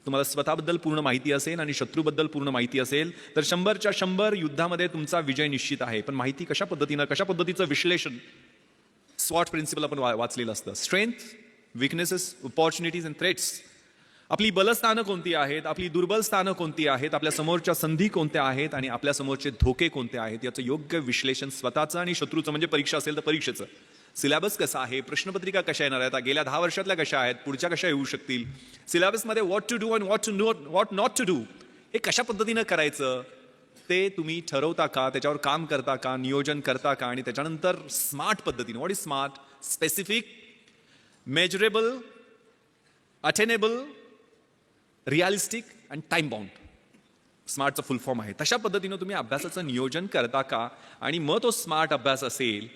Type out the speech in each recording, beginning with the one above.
तुम्हाला स्वतःबद्दल पूर्ण माहिती असेल आणि शत्रूबद्दल पूर्ण माहिती असेल तर 100च्या 100 युद्धामध्ये तुमचा विजय निश्चित आहे. पण माहिती कशा पद्धतीचं विश्लेषण, स्वॉट प्रिन्सिपल आपण वाचलेलं असतं. Strength, weaknesses, opportunities and threats. आपली बलस्थानं कोणती आहेत, आपली दुर्बल स्थानं कोणती आहेत, आपल्या समोरच्या संधी कोणत्या आहेत आणि आपल्या समोरचे धोके कोणते आहेत याचं योग्य विश्लेषण स्वतःचं आणि शत्रूचं, म्हणजे परीक्षा असेल तर परीक्षेचं. सिलेबस कसा आहे, प्रश्नपत्रिका कशा येणार आहेत, गेल्या 10 वर्षातल्या कशा आहेत, पुढच्या कशा येऊ शकतील, सिलेबसमध्ये what to do and what not to do हे कशा पद्धतीनं करायचं ते तुम्ही ठरवता का, त्याच्यावर काम करता का, नियोजन करता का, आणि त्याच्यानंतर स्मार्ट पद्धतीने. What is smart? Specific, measurable, attainable, realistic and time bound. स्मार्टचा फुल फॉर्म आहे. तशा पद्धतीनं तुम्ही अभ्यासाचं नियोजन करता का, आणि मग तो स्मार्ट अभ्यास असेल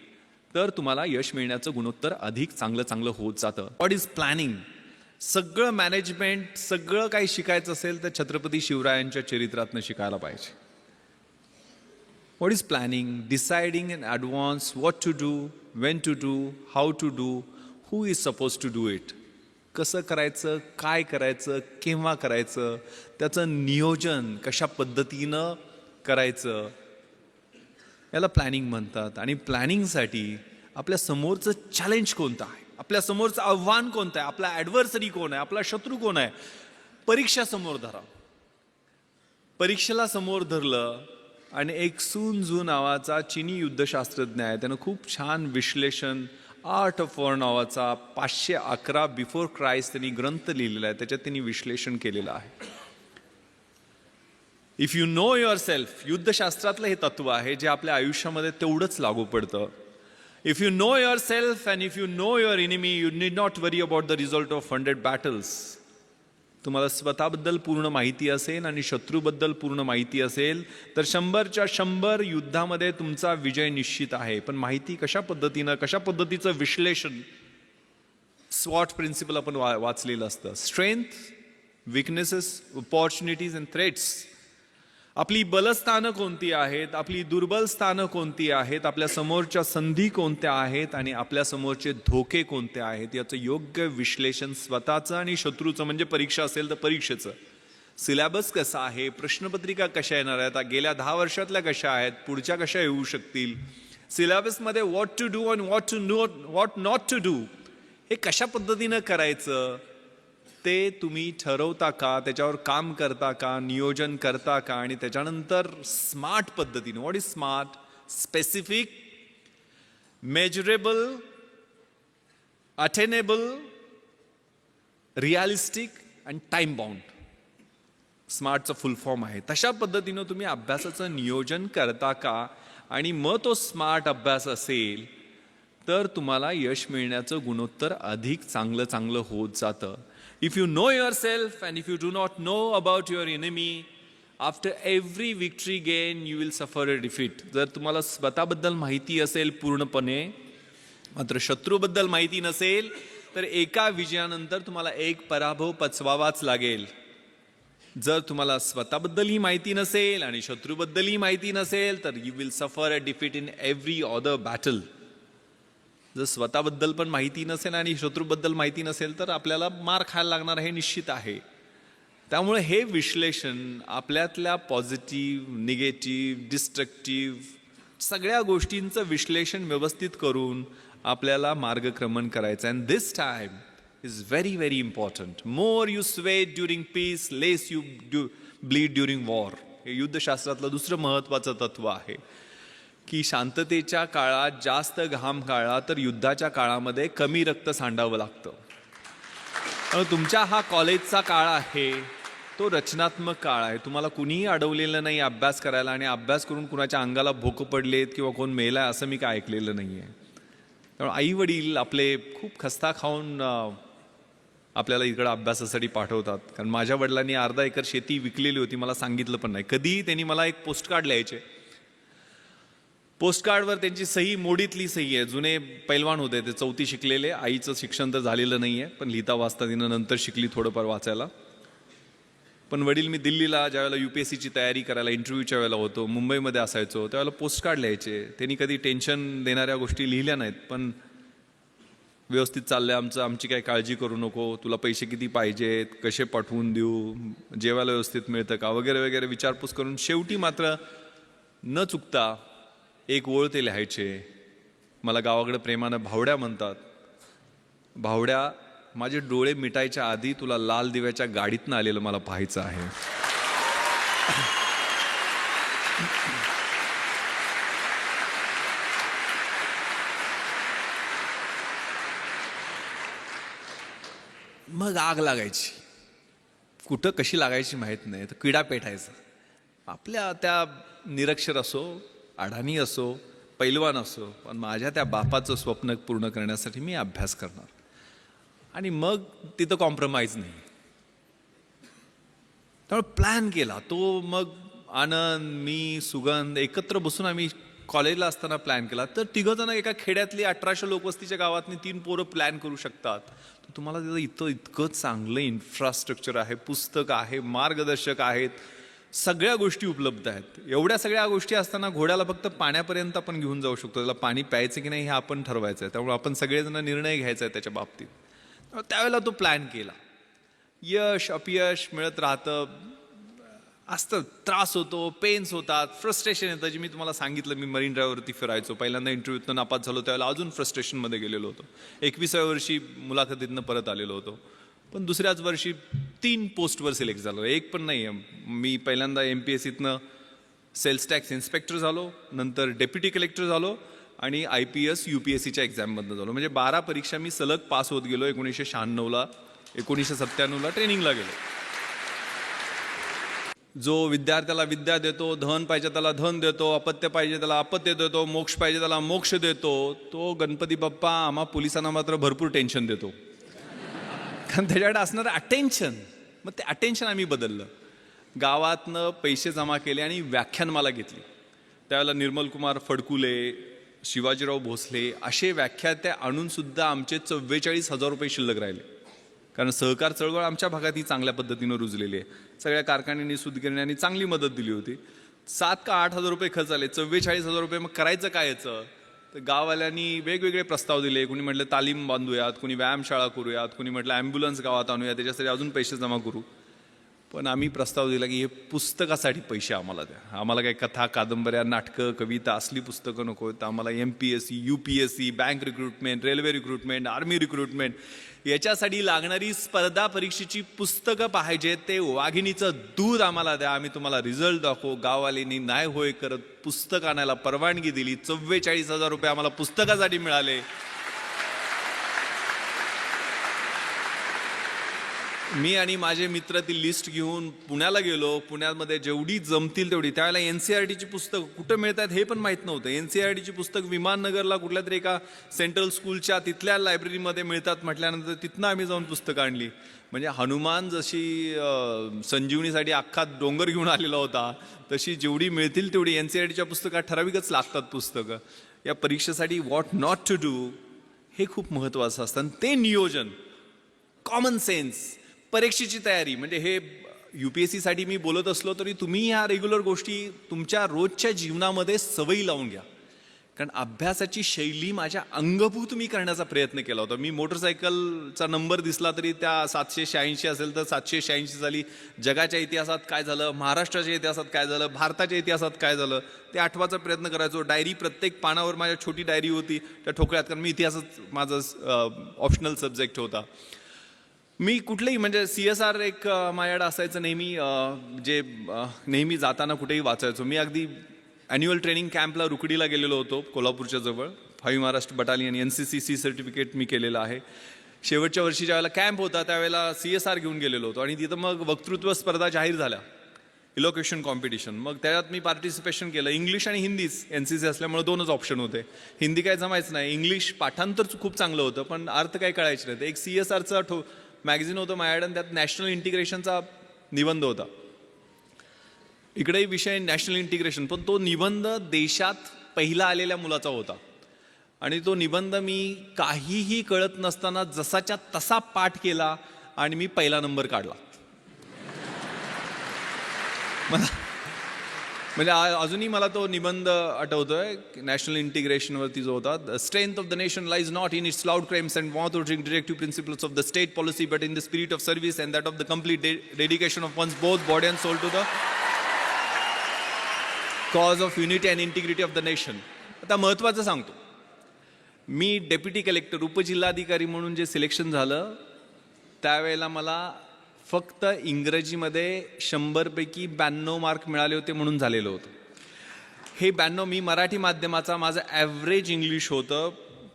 तर तुम्हाला यश मिळण्याचं गुणोत्तर अधिक चांगलं होत जातं. What is planning? सगळं मॅनेजमेंट, सगळं काही शिकायचं असेल तर छत्रपती शिवरायांच्या चरित्रातनं शिकायला पाहिजे. What is planning? Deciding in advance what to do, when to do, how to do, who is suppose to do it. कसं करायचं, काय करायचं, केव्हा करायचं, त्याचं नियोजन कशा पद्धतीनं करायचं, याला प्लॅनिंग म्हणतात. आणि प्लॅनिंगसाठी आपल्या समोरचं चॅलेंज कोणतं आहे, आपल्या समोरचं आव्हान कोणतं आहे, आपला ॲडव्हर्सरी कोण आहे, आपला शत्रू कोण आहे, परीक्षा समोर धरा. परीक्षेला समोर धरलं आणि एक सुन झू नावाचा चिनी युद्धशास्त्रज्ञ आहे, त्यानं खूप छान विश्लेषण, आर्ट ऑफ वॉर नावाचा 511 बिफोर क्राइस्ट त्यांनी ग्रंथ लिहिलेला आहे, त्याच्यात त्यांनी विश्लेषण केलेलं आहे. If you know yourself, युद्धशास्त्रातलं हे तत्व आहे जे आपल्या आयुष्यामध्ये तेवढंच लागू पडतं. If you know yourself and if you know your enemy, you need not worry about the result of 100 battles. तुम्हाला स्वतःबद्दल पूर्ण माहिती असेल आणि शत्रूबद्दल पूर्ण माहिती असेल तर 100च्या 100 युद्धामध्ये तुमचा विजय निश्चित आहे. पण माहिती कशा पद्धतीचं विश्लेषण, स्वॉट प्रिन्सिपल आपण वाचलेलं असतं. Strength, weaknesses, opportunities and threats. आपली बलस्थानं कोणती आहेत, आपली दुर्बल स्थानं कोणती आहेत, आपल्या समोरच्या संधी कोणत्या आहेत आणि आपल्या समोरचे धोके कोणते आहेत याचं योग्य विश्लेषण स्वतःचं आणि शत्रूचं, म्हणजे परीक्षा असेल तर परीक्षेचं. सिलेबस कसा आहे, प्रश्नपत्रिका कशा येणार आहेत, गेल्या 10 वर्षातल्या कशा आहेत, पुढच्या कशा येऊ शकतील, सिलेबसमध्ये what to do and what not to do हे कशा पद्धतीनं करायचं ते तुम्ही ठरवता का, त्याच्यावर काम करता का, नियोजन करता का, आणि त्याच्यानंतर स्मार्ट पद्धतीने. What is smart? Specific, measurable, attainable, realistic and time bound. स्मार्टचा फुल फॉर्म आहे. तशा पद्धतीनं तुम्ही अभ्यासाचं नियोजन करता का, आणि मग तो स्मार्ट अभ्यास असेल तर तुम्हाला यश मिळण्याचं गुणोत्तर अधिक चांगलं होत जातं. If you know yourself and if you do not know about your enemy, after every victory gain you will suffer a defeat. जर तुम्हाला स्वतःबद्दल माहिती असेल पूर्णपणे, मात्र शत्रूबद्दल माहिती नसेल तर एका विजयानंतर तुम्हाला एक पराभव पचवावाच लागेल. जर तुम्हाला स्वतःबद्दलही माहिती नसेल आणि शत्रूबद्दलही माहिती नसेल तर you will suffer a defeat in every other battle. जर स्वतःबद्दल पण माहिती नसेल आणि शत्रूबद्दल माहिती नसेल तर आपल्याला मार खायला लागणार हे निश्चित आहे. त्यामुळे हे विश्लेषण आपल्यातल्या पॉझिटिव्ह, निगेटिव्ह, डिस्ट्रक्टिव्ह सगळ्या गोष्टींचं विश्लेषण व्यवस्थित करून आपल्याला मार्गक्रमण करायचं. And this time is very important. More you sweat during peace, less you bleed during war. हे युद्धशास्त्रातलं दुसरं महत्त्वाचं तत्व आहे की शांततेच्या काळात जास्त घाम काढला तर युद्धाच्या काळामध्ये कमी रक्त सांडावं लागतं. तुमच्या हा कॉलेजचा काळ आहे, तो रचनात्मक काळ आहे. तुम्हाला कुणीही अडवलेलं नाही अभ्यास करायला, आणि अभ्यास करून कुणाच्या अंगाला भोकं पडलेत किंवा कोण मेलाय असं मी काय ऐकलेलं नाही आहे. त्यामुळे आई वडील आपले खूप खस्ता खाऊन आपल्याला इकडं अभ्यासासाठी पाठवतात. कारण माझ्या वडिलांनी अर्धा एकर शेती विकलेली होती, मला सांगितलं पण नाही. कधी त्यांनी मला एक पोस्टकार्ड लिहायचे, पोस्टकार्डवर त्यांची सही मोडीतली सही आहे. जुने पैलवान होते ते, 4थी शिकलेले. आईचं शिक्षण तर झालेलं नाही आहे, पण लिहिता वाचता तिनं नंतर शिकली थोडंफार वाचायला. पण वडील मी दिल्लीला ज्यावेळेला UPSCची तयारी करायला इंटरव्ह्यूच्या वेळेला होतो, मुंबईमध्ये असायचो, त्यावेळेला पोस्टकार्ड लिहायचे. त्यांनी कधी टेन्शन देणाऱ्या गोष्टी लिहिल्या नाहीत, पण व्यवस्थित चाललंय आमचं, आमची काही काळजी करू नको, तुला पैसे किती पाहिजेत, कसे पाठवून देऊ, जेवायला व्यवस्थित मिळतं का वगैरे वगैरे विचारपूस करून शेवटी मात्र न चुकता एक ओळ ते लिहायचे. मला गावाकडे प्रेमानं भावड्या म्हणतात. भावड्या, माझे डोळे मिटायच्या आधी तुला लाल दिव्याच्या गाडीतनं आलेलं मला पाहायचं आहे. मग आग लागायची, कुठं कशी लागायची माहीत नाही, तर किडा पेटायचा. आपल्या त्या निरक्षर असो, अडाणी असो, पैलवान असो, पण माझ्या त्या बापाचं स्वप्न पूर्ण करण्यासाठी मी अभ्यास करणार. आणि मग तिथं कॉम्प्रोमाइज नाही. त्यामुळे प्लॅन केला तो. मग आनंद, मी, सुगंध एकत्र बसून आम्ही कॉलेजला असताना प्लॅन केला. तर तिघंजणं एका खेड्यातली 1800 लोकवस्तीच्या गावातनी 3 पोरं प्लॅन करू शकतात. तर तुम्हाला तिथं इतकं चांगलं इन्फ्रास्ट्रक्चर आहे, पुस्तक आहे, मार्गदर्शक आहेत, सगळ्या गोष्टी उपलब्ध आहेत. एवढ्या सगळ्या गोष्टी असताना घोड्याला फक्त पाण्यापर्यंत आपण घेऊन जाऊ शकतो. त्याला पाणी प्यायचं की नाही हे आपण ठरवायचं आहे. त्यामुळे आपण सगळेजण निर्णय घ्यायचा आहे त्याच्या बाबतीत. त्यावेळेला तो प्लॅन केला. यश अपयश मिळत राहतं, असतं, त्रास होतो, पेन्स होतात, फ्रस्ट्रेशन येतं. जे मी तुम्हाला सांगितलं, मी मरीन ड्राईव्हवरती फिरायचो, पहिल्यांदा इंटरव्ह्यूतनं नापास झालो त्यावेळेला अजून फ्रस्ट्रेशनमध्ये गेलेलो होतो. 21व्या वर्षी मुलाखतीतनं परत आलेलो होतो. पण दुसऱ्याच वर्षी 3 पोस्टवर सिलेक्ट झालो, एक पण नाही. मी पहिल्यांदा MPSCतनं सेल्स टॅक्स इन्स्पेक्टर झालो, नंतर डेप्युटी कलेक्टर झालो आणि IPS UPSCच्या एक्झाममधनं झालो. म्हणजे 12 परीक्षा मी सलग पास होत गेलो. 1996ला 1997ला ट्रेनिंगला गेलो. जो विद्यार्थ्याला विद्या देतो, धन पाहिजे त्याला धन देतो, अपत्य पाहिजे त्याला अपत्य देतो, मोक्ष पाहिजे त्याला मोक्ष देतो, तो गणपती बाप्पा आम्हा पोलिसांना मात्र भरपूर टेन्शन देतो. कारण त्याच्याकडे असणारं अटेन्शन. मग ते अटेन्शन आम्ही बदललं. गावातनं पैसे जमा केले आणि व्याख्यानमाला घेतली. त्यावेळेला निर्मल कुमार फडकुले, शिवाजीराव भोसले असे व्याख्याते आणून सुद्धा आमचे 44,000 रुपये शिल्लक राहिले. कारण सहकार चळवळ आमच्या भागात ही चांगल्या पद्धतीनं रुजलेली आहे. सगळ्या कारखान्यांनी, सूतगिरण्यांनी चांगली मदत दिली होती. 7 का 8,000 रुपये खर्च आले. 44,000 रुपये मग करायचं काय याचं? तर गाववाल्यांनी वेगवेगळे प्रस्ताव दिले. कुणी म्हटलं तालीम बांधूयात, कुणी व्यायामशाळा करूयात, कुणी म्हटलं ॲम्ब्युलन्स गावात आणूया, त्याच्यासाठी अजून पैसे जमा करू. पण आम्ही प्रस्ताव दिला की हे पुस्तकासाठी पैसे आम्हाला द्या. आम्हाला काही कथा, कादंबऱ्या, नाटकं, कविता असली पुस्तकं नको. तर आम्हाला MPSC, UPSC, bank recruitment, railway recruitment, army recruitment याच्यासाठी लागणारी स्पर्धा परीक्षेची पुस्तकं पाहिजे. ते वाघिणीचं दूध आम्हाला द्या, आम्ही तुम्हाला रिझल्ट दाखवू. गाववाल्यांनी नाही होय करत पुस्तक आणायला परवानगी दिली. 44,000 रुपये आम्हाला पुस्तकासाठी मिळाले. मी आणि माझे मित्र ती लिस्ट घेऊन पुण्याला गेलो. पुण्यामध्ये जेवढी जमतील तेवढी. त्यावेळेला NCERTची पुस्तकं कुठं मिळतात हे पण माहीत नव्हतं. NCERTची पुस्तक विमाननगरला कुठल्या तरी एका सेंट्रल स्कूलच्या तिथल्या लायब्ररीमध्ये मिळतात म्हटल्यानंतर तिथनं आम्ही जाऊन पुस्तकं आणली. म्हणजे हनुमान जशी संजीवनीसाठी अख्खा डोंगर घेऊन आलेला होता, तशी जेवढी मिळतील तेवढी NCERTच्या पुस्तकात ठराविकच लागतात पुस्तकं. या परीक्षेसाठी व्हॉट नॉट टू डू हे खूप महत्त्वाचं असतं. आणि ते नियोजन, कॉमन सेन्स, परीक्षेची तयारी, म्हणजे हे UPSCसाठी मी बोलत असलो तरी तुम्ही ह्या रेग्युलर गोष्टी तुमच्या रोजच्या जीवनामध्ये सवयी लावून घ्या. कारण अभ्यासाची शैली माझ्या अंगभूत मी करण्याचा प्रयत्न केला होता. मी मोटरसायकलचा नंबर दिसला तरी त्या 786 असेल तर 786 झाली. जगाच्या इतिहासात काय झालं, महाराष्ट्राच्या इतिहासात काय झालं, भारताच्या इतिहासात काय झालं ते आठवायचा प्रयत्न करायचो. डायरी प्रत्येक पानावर माझ्या छोटी डायरी होती त्या ठोकळ्यात, कारण मी इतिहासच माझं ऑप्शनल सब्जेक्ट होता. मी कुठलेही म्हणजे CSR एक माझ्याकडे असायचं नेहमी, जे नेहमी जाताना कुठेही वाचायचो. मी अगदी ॲन्युअल ट्रेनिंग कॅम्पला रुकडीला गेलेलो होतो कोल्हापूरच्या जवळ. 5 महाराष्ट्र बटालियन NCC सर्टिफिकेट मी केलेलं आहे. शेवटच्या वर्षी ज्यावेळेला कॅम्प होता त्यावेळेला CSR घेऊन गेलेलो होतो आणि तिथं मग वक्तृत्व स्पर्धा जाहीर झाल्या, इलोक्युशन कॉम्पिटिशन. मग त्याच्यात मी पार्टिसिपेशन केलं. इंग्लिश आणि हिंदीच, NCC असल्यामुळे 2च ऑप्शन होते. हिंदी काय जमायचं नाही. इंग्लिश पाठांतर खूप चांगलं होतं पण अर्थ काय कळायचं नाही. एक CSRचा मॅगझिन होतं माझ्याकडे, त्यात नॅशनल इंटिग्रेशनचा निबंध होता. इकडेही विषय नॅशनल इंटिग्रेशन, पण तो निबंध देशात पहिला आलेल्या मुलाचा होता. आणि तो निबंध मी काहीही कळत नसताना जसाच्या तसा पाठ केला आणि मी 1ला नंबर काढला. म्हणजे अजूनही मला तो निबंध आठवतोय नॅशनल इंटिग्रेशनवरती जो होता. The strength of the nation lies not in its loud claims and mouth directive principles of the state policy but in the spirit of service and that of the complete dedication of one's both body and soul to the cause of unity and integrity of the nation. आता महत्त्वाचं सांगतो, मी deputy collector उपजिल्हाधिकारी म्हणून जे selection झालं त्यावेळेला मला फक्त इंग्रजीमध्ये 100पैकी 92 मार्क मिळाले होते म्हणून झालेलं होतं. हे 92 मी मराठी माध्यमाचा माझं ॲव्हरेज इंग्लिश होतं,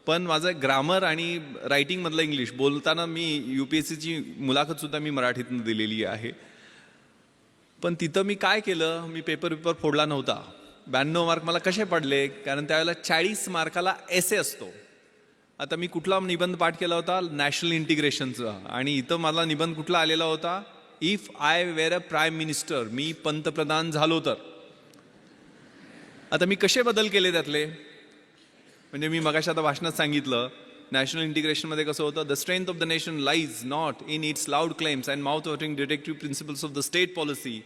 पण माझं ग्रामर आणि रायटिंगमधलं इंग्लिश बोलताना मी UPSCची मुलाखतसुद्धा मी मराठीतून दिलेली आहे. पण तिथं मी काय केलं, मी पेपर फोडला नव्हता. 92 मार्क मला कसे पडले, कारण त्यावेळेला 40 मार्काला एसे असतो. आता मी कुठला निबंध पाठ केला होता, नॅशनल इंटिग्रेशनचा, आणि इथं मला निबंध कुठला आलेला होता, if I were a prime minister, मी पंतप्रधान झालो तर. आता मी कसे बदल केले त्यातले, म्हणजे मी मगाशी आता भाषणात सांगितलं नॅशनल इंटिग्रेशनमध्ये कसं होतं, the strength of the nation lies not in its loud claims and mouth watering directive principles of the state policy.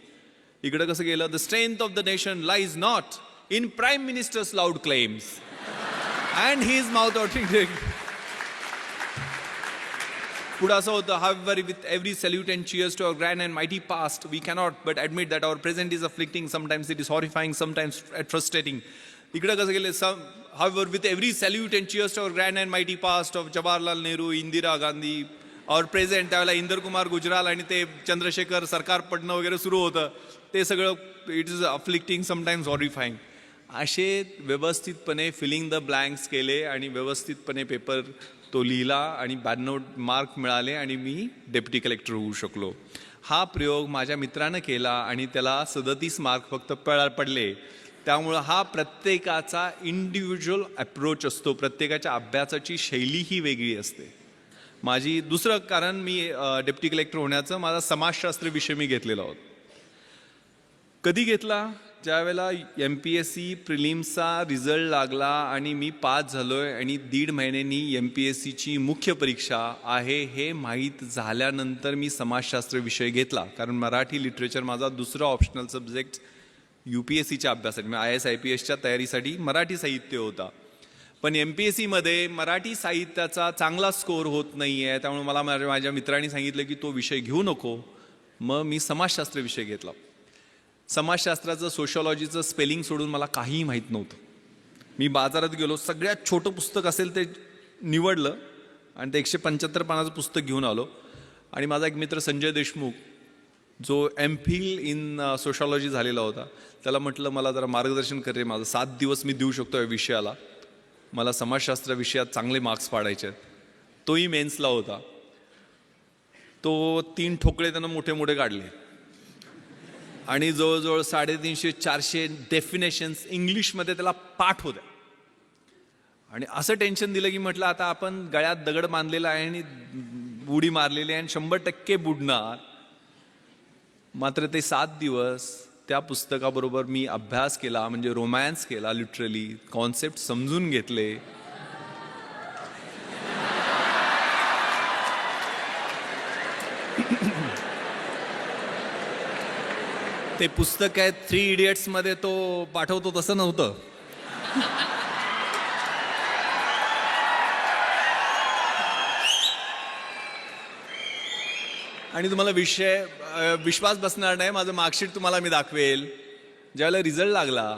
इकडं कसं गेलं, the strength of the nation lies not in prime ministers loud claims and his mouth watering direct. पुढं असं होतं, however with every salute and cheers to our grand and mighty past we cannot but admit that our present is afflicting, sometimes it is horrifying, sometimes frustrating. इकडं कसं गेलं, however with every salute and cheers to our grand and mighty past of Jawaharlal Nehru, Indira Gandhi, our present, त्यावेळेला इंदर कुमार गुजराल आणि ते चंद्रशेखर सरकार पडणं वगैरे सुरू होतं, ते सगळं इट इज अफ्लिक्टिंग, समटाईम्स हॉरिफाईंग. असे व्यवस्थितपणे फिलिंग द ब्लँक्स केले आणि व्यवस्थितपणे पेपर तो लिहिला आणि 92 मार्क मिळाले आणि मी डेप्युटी कलेक्टर होऊ शकलो. हा प्रयोग माझ्या मित्रानं केला आणि त्याला 37 मार्क फक्त पडले. त्यामुळं हा प्रत्येकाचा इंडिव्हिज्युअल अप्रोच असतो, प्रत्येकाच्या अभ्यासाची शैली ही वेगळी असते. माझी दुसरं कारण मी डेप्युटी कलेक्टर होण्याचं, माझा समाजशास्त्र विषय मी घेतलेला होता. कधी घेतला, ज्यावेळेला MPSC प्रिलिम्सचा रिझल्ट लागला आणि मी पास झालोय आणि 1.5 महिन्यांनी MPSCची मुख्य परीक्षा आहे हे माहीत झाल्यानंतर मी समाजशास्त्र विषय घेतला. कारण मराठी लिटरेचर माझा दुसरा ऑप्शनल सब्जेक्ट UPSCच्या अभ्यासासाठी, IAS IPSच्या तयारीसाठी मराठी साहित्य होता. पण MPSCमध्ये मराठी साहित्याचा चांगला स्कोअर होत नाही आहे, त्यामुळे मला माझ्या मित्रांनी सांगितलं की तो विषय घेऊ नको. मग मी समाजशास्त्र विषय घेतला. समाजशास्त्राचं सोशॉलॉजीचं स्पेलिंग सोडून मला काहीही माहीत नव्हतं. मी बाजारात गेलो, सगळ्यात छोटं पुस्तक असेल ते निवडलं आणि ते 175 पानाचं पुस्तक घेऊन आलो. आणि माझा एक मित्र संजय देशमुख, जो MPhil इन सोशॉलॉजी झालेला होता, त्याला म्हटलं मला जरा मार्गदर्शन कर रे, माझं 7 दिवस मी देऊ शकतो या विषयाला, मला समाजशास्त्र विषयात चांगले मार्क्स पाडायचे आहेत. तोही मेन्सला होता. तो 3 ठोकळे त्यानं मोठे मोठे काढले आणि जवळजवळ 350-400 डेफिनेशन्स इंग्लिशमध्ये त्याला पाठ होत्या. आणि असं टेन्शन दिलं की म्हटलं आता आपण गळ्यात दगड बांधलेला आहे आणि उडी मारलेली आहे आणि 100% बुडणार. मात्र ते 7 दिवस त्या पुस्तकाबरोबर मी अभ्यास केला, म्हणजे रोमॅन्स केला, लिटरली कॉन्सेप्ट समजून घेतले. ते पुस्तक आहे 3 इडियट्समध्ये तो पाठवतो तसं नव्हतं. आणि तुम्हाला विश्वास बसणार नाही, माझं मार्कशीट तुम्हाला मी दाखवेल. ज्यावेळेला रिझल्ट लागला,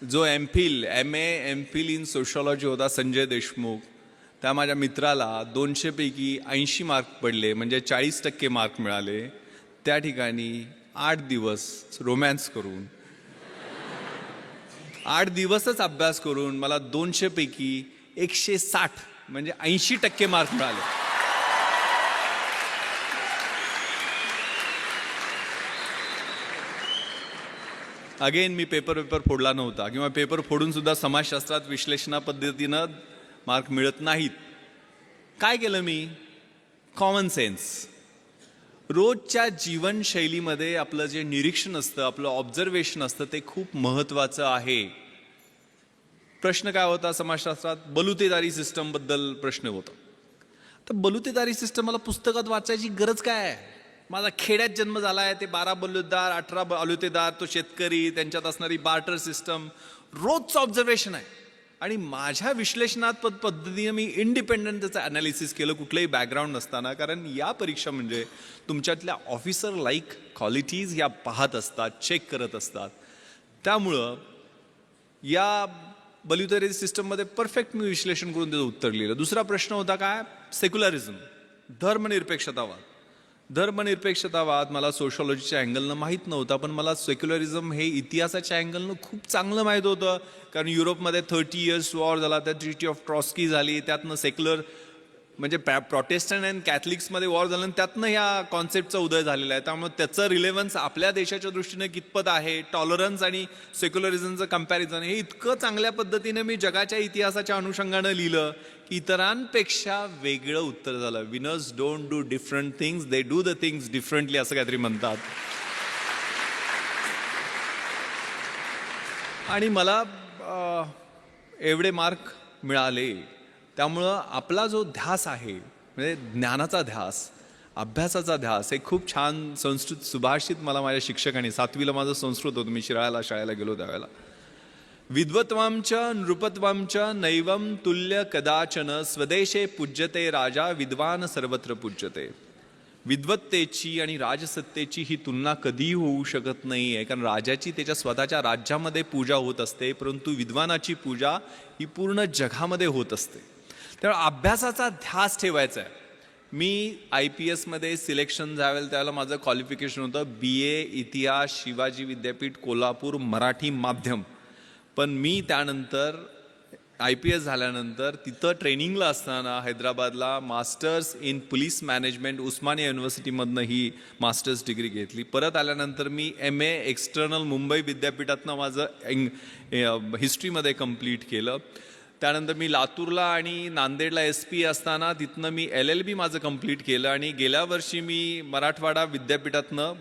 जो MPhil इन सोशॉलॉजी होता संजय देशमुख, त्या माझ्या मित्राला 200 पैकी 80 मार्क पडले, म्हणजे 40% मार्क मिळाले. त्या ठिकाणी 8 दिवस रोमॅन्स करून, 8 दिवसच अभ्यास करून मला 200 पैकी 160 म्हणजे 80% मार्क मिळाले. अगेन मी पेपर फोडला नव्हता, किंवा पेपर फोडून सुद्धा समाजशास्त्रात विश्लेषणा पद्धतीनं मार्क मिळत नाहीत. काय केलं मी, कॉमन सेन्स. रोजच्या जीवनशैलीमध्ये आपलं जे निरीक्षण असतं, आपलं ऑब्झर्वेशन असतं, ते खूप महत्त्वाचं आहे. प्रश्न काय होता समाजशास्त्रात, बलुतेदारी सिस्टमबद्दल प्रश्न होता. तर बलुतेदारी सिस्टम मला पुस्तकात वाचायची गरज काय आहे, माझा खेड्यात जन्म झाला आहे, ते 12 बलुतेदार 18 बलुतेदार, तो शेतकरी, त्यांच्यात असणारी बार्टर सिस्टम रोजचं ऑब्झर्वेशन आहे. आणि माझ्या विश्लेषणात पद्धतीने मी इंडिपेंडंट त्याचं अनालिसिस केलं, कुठलंही बॅकग्राऊंड नसताना. कारण या परीक्षा म्हणजे तुमच्यातल्या ऑफिसर लाईक क्वालिटीज या पाहत असतात, चेक करत असतात. त्यामुळं या बल्युटरी सिस्टममध्ये परफेक्ट मी विश्लेषण करून त्याचं उत्तर लिहिलं. दुसरा प्रश्न होता काय, सेक्युलरिझम, धर्मनिरपेक्षतावाद. धर्मनिरपेक्षतावाद मला सोशॉलॉजीच्या अँगलनं माहीत नव्हता, पण मला सेक्युलरिझम हे इतिहासाच्या अँगलनं खूप चांगलं माहीत होतं. कारण युरोपमध्ये 30 इयर्स वॉर झाला, त्या ट्रिटी ऑफ ट्रॉस्की झाली, त्यातनं सेक्युलर म्हणजे प्रोटेस्टंट अँड कॅथलिक्समध्ये वॉर झालं, त्यातनं ह्या कॉन्सेप्टचा उदय झालेला आहे. त्यामुळे त्याचं रिलेव्हन्स आपल्या देशाच्या दृष्टीने कितपत आहे, टॉलरन्स आणि सेक्युलरिझमचं कम्पॅरिझन, हे इतकं चांगल्या पद्धतीने मी जगाच्या इतिहासाच्या अनुषंगानं लिहिलं की इतरांपेक्षा वेगळं उत्तर झालं. Winners don't do different things, they do the things differently, असं काहीतरी म्हणतात. आणि मला एवढे मार्क मिळाले. त्यामुळं आपला जो ध्यास आहे, म्हणजे ज्ञानाचा ध्यास, अभ्यासाचा ध्यास, हे खूप छान संस्कृत सुभाषित मला माझ्या शिक्षकांनी, 7वीला माझं संस्कृत होतं, मी शिराळ्याला शाळेला गेलो त्यावेळेला, विद्वत्वांच नृपत्वांच नैवम तुल्य कदाचन स्वदेशे पूज्यते राजा विद्वान सर्वत्र पूज्यते. विद्वत्तेची आणि राजसत्तेची ही तुलना कधीही होऊ शकत नाही आहे. कारण राजाची त्याच्या स्वतःच्या राज्यामध्ये पूजा होत असते, परंतु विद्वानाची पूजा ही पूर्ण जगामध्ये होत असते. त्यामुळे अभ्यासाचा ध्यास ठेवायचा आहे. मी IPSमध्ये सिलेक्शन झालं त्यावेळेला माझं क्वालिफिकेशन होतं BA इतिहास, शिवाजी विद्यापीठ कोल्हापूर, मराठी माध्यम. पण मी त्यानंतर IPS झाल्यानंतर तिथं ट्रेनिंगला असताना हैदराबादला masters in police management Osmania युनिव्हर्सिटीमधनं ही मास्टर्स डिग्री घेतली. परत आल्यानंतर मी MA एक्सटर्नल मुंबई विद्यापीठातनं माझं हिस्ट्रीमध्ये कंप्लीट केलं. त्यानंतर मी लातूरला आणि नांदेडला SP असताना तिथनं मी LLB माझं कंप्लीट केलं. आणि गेल्या वर्षी मी मराठवाडा विद्यापीठातनं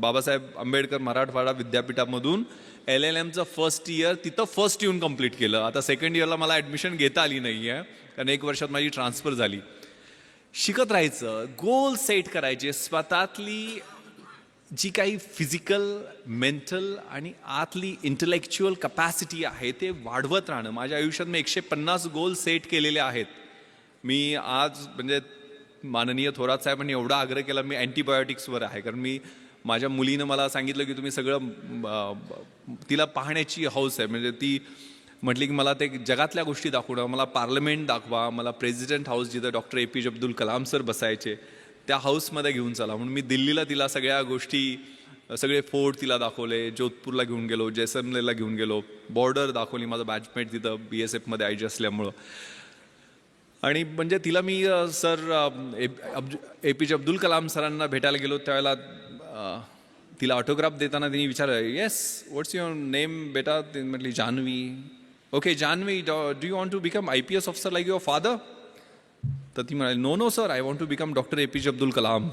बाबासाहेब आंबेडकर मराठवाडा विद्यापीठामधून LLMचं फर्स्ट इयर तिथं फर्स्ट येऊन कंप्लीट केलं. आता सेकंड इयरला मला ॲडमिशन घेता आली नाही आहे, कारण 1 वर्षात माझी ट्रान्सफर झाली. शिकत राहायचं, गोल सेट करायचे, स्वतःतली जी काही फिजिकल, मेंटल आणि आतली इंटलेक्च्युअल कपॅसिटी आहे ते वाढवत राहणं. माझ्या आयुष्यात मी 150 गोल सेट केलेले आहेत. मी आज म्हणजे माननीय थोरात साहेबांनी एवढा आग्रह केला, मी अँटीबायोटिक्सवर आहे. कारण मी माझ्या मुलीनं मला सांगितलं की तुम्ही सगळं, तिला पाहण्याची हौस आहे. म्हणजे ती म्हटली की मला ते जगातल्या गोष्टी दाखवणं, मला पार्लमेंट दाखवा, मला प्रेसिडेंट हाऊस जिथं doctor APJ Abdul Kalam sir बसायचे त्या हाऊसमध्ये घेऊन चला. म्हणून मी दिल्लीला तिला सगळ्या गोष्टी, सगळे फोर्ट तिला दाखवले, जोधपूरला घेऊन गेलो, जैसलमेरला घेऊन गेलो, बॉर्डर दाखवली, माझं बॅचमेट तिथं BSFमध्ये IG असल्यामुळं. आणि म्हणजे तिला मी सर APJ अब्दुल कलाम सरांना भेटायला गेलो त्यावेळेला तिला ऑटोग्राफ देताना तिने विचारलं, येस व्हॉट्स युअर नेम बेटा? ती म्हटली Janhavi. Okay Janhavi, do you want to become IPS officer like your father? तर ती म्हणाली no no sir, I want to become doctor APJ Abdul Kalam.